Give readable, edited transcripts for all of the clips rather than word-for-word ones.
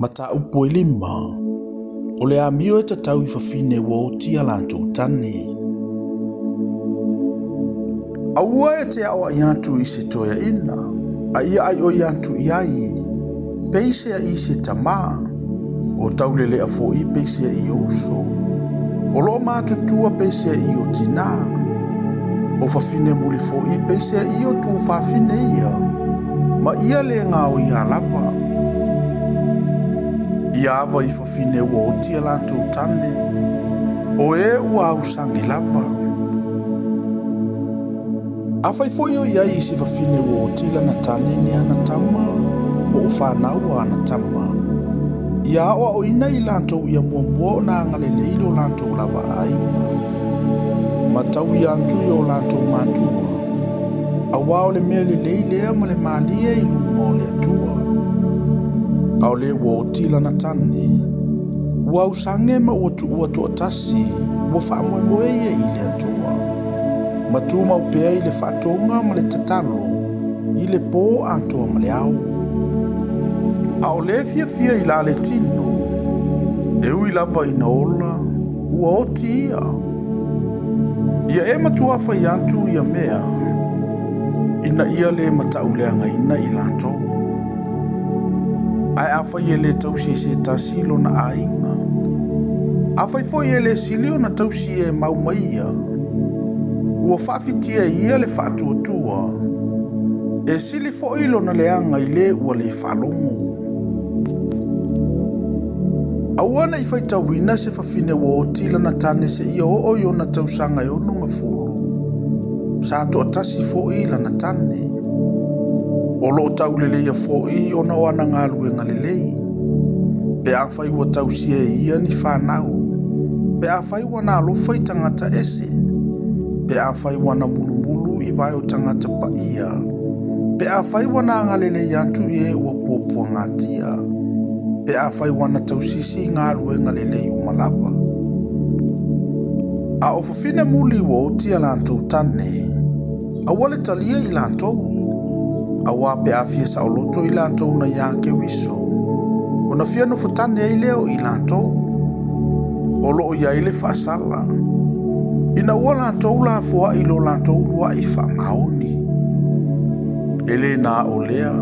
Mata upo lima. O le amio e tatau I fafine ua o tia lantou tani. Aua e te awa iantu I se toia ina. A ia ai o iantu iai. Peise a I se tama. O taulele a fo I peise a I ouso. O loo mātutua peise a I o tina. O fafine muli fo I peise a I o tu fafine ia. Ma ia le ngā o ia lava. Ia ava I fafine ua o tia lantou tane. O e ua au sangi lava. Awhai fo io iai I se fafine ua o tila na tane ni ana tama. O whanau ana tama. Ia oa o ina I lantou ia mua o na ngalele ilo lantou lava aina. Matau I antu I o lantou matua. Awa o le mea le leilea ma le malia I luma o le atua. Ao le ua o tila na tane. Ua usange ma ua tu ua tu atasi. Ua wha moe moe ia I le atua. Matu mau pea I le whatonga ma le tatalo. I le po antua ma le au. Ao le fia I la le tino. E ui lava I naola. Ua oti ia. Ia e matua whai antu ia mea. Ina ia le matauleanga ina I lantou. Ai awhai e le tausi se tasilo na ainga. Awhai foi e le silio na tausi e maumaia. Ua whawhitia ia le whatuatua. E sili fo ilo na leanga I le ua le whalongo. Awana I Faitauina se whawhine ua o tila na tane se ia o yo na tausanga I ono ngā fulu. Sa to atasi fo ila na tane. O lo taulele ia fo I ona o ana ngalu e ngalelei. Pe a whai ua tausi e ia ni whanau. Pe a whai wana alofa I tangata ese. Pe a whai wana mulumulu I vai o tangata pa ia. Pe a whai wana ngalelei antu e ua puapua ngatia. Pe a whai wana tausisi ngalu e ngalelei umalava. A o whawhine muli ua o tia lantou tane. A wale talia I lantou. A wā pe a fia sa o loto I lantou na ia ke wiso. O na fia no futane ai leo I lantou. O loo ia I le whaasala. Ina ua lantou la fua I lo lantou lua I whamaoni. Ele na o lea.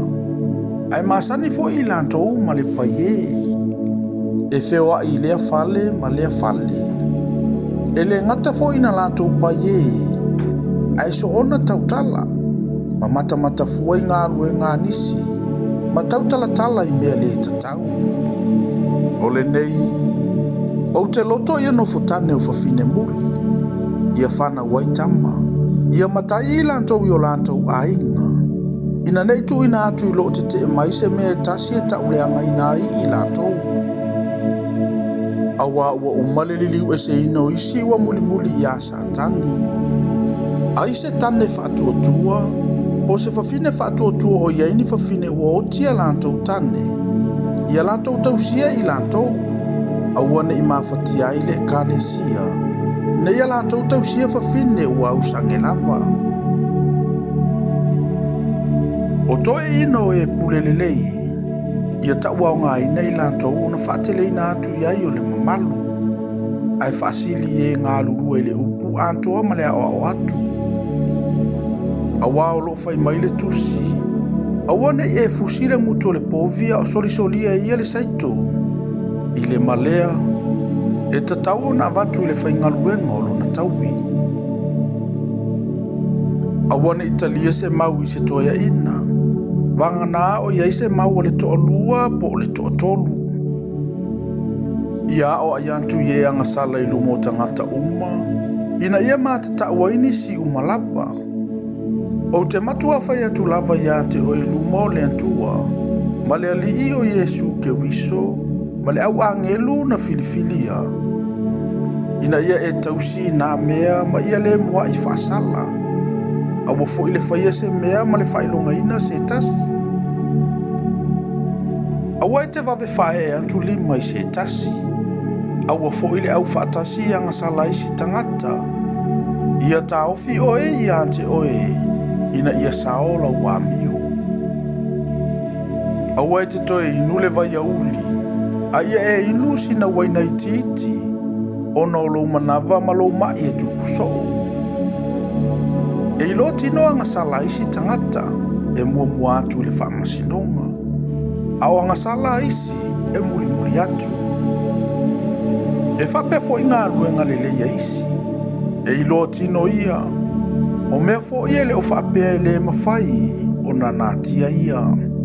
Ai masani fo I lantou ma le paie. E feo I lea fale ma lea fale. Ele ngata fo ina lantou paie. Ai so ona tautala. Ma mata fua I ngā rue ngā nisi. Ma tautala tala I mea le tatau. O le nei. O te loto ia no futane o whawhine muli. Ia whana waitama. Ia matai I lantou I o lantou ainga. Ina nei tu ina atu I lo te e mai se mea tasi e tauleanga ina I lantou. Awa ua umale liliu e se ino isi ua muli I a satani. Ai se tane whatuatua. O se whawhine whatuatua o iaini whawhine ua o tia lantou tane. Ia lantou tausia I lantou. Awane I mawhatia I le kālesia. Na ia lantou tausia whawhine ua usange lava. O toe ino e pulelelei. Ia taua o ngā ina I lantou na whaatele ina atu iai o le mamalu. Ai whaasili e ngā lulu e le upu antoa ma le o atu. Awa o lo fai mai le tusi. Awane e fusile muto le povia o solia ia le saito. I le malea. E tatau na vatu I le fai ngaluenga o lo na tauwi. Awane Italia se mau I se toia ina. Vangana o ia se mau o le toa lua po o le toa tolu. Ia o ayantu ye anga sala I lumo tangata uma. Ina ia mata waini si umalava. O te matua whai atu lava ia te o luma o le atua. Ma le ali o Yesu ke wiso. Ma le au angelu na filifilia. Ina ia e tausi na mea ma ia le mua I whaasala. Awa fo I le whaia se mea ma le whailonga ina se tasi. Awa e te vave whae atu lima I se tasi. Awa fo I le au whaatasi anga sala isi tangata. Ia ta ofi oe ia te oe. Ina ia saola wamio. Aua e te toe inu le vai auli. Aia e inu sina waina I titi. Ona o lou manava ma lou mai e tupuso. E ilo tino anga sala isi tangata e mua atu le whaamasinonga. Au anga sala isi e muli atu. E whapefo inga ruenga leleia isi. E ilo tino ia. O mea fo ia le o whapea le mawhai o na natia ia.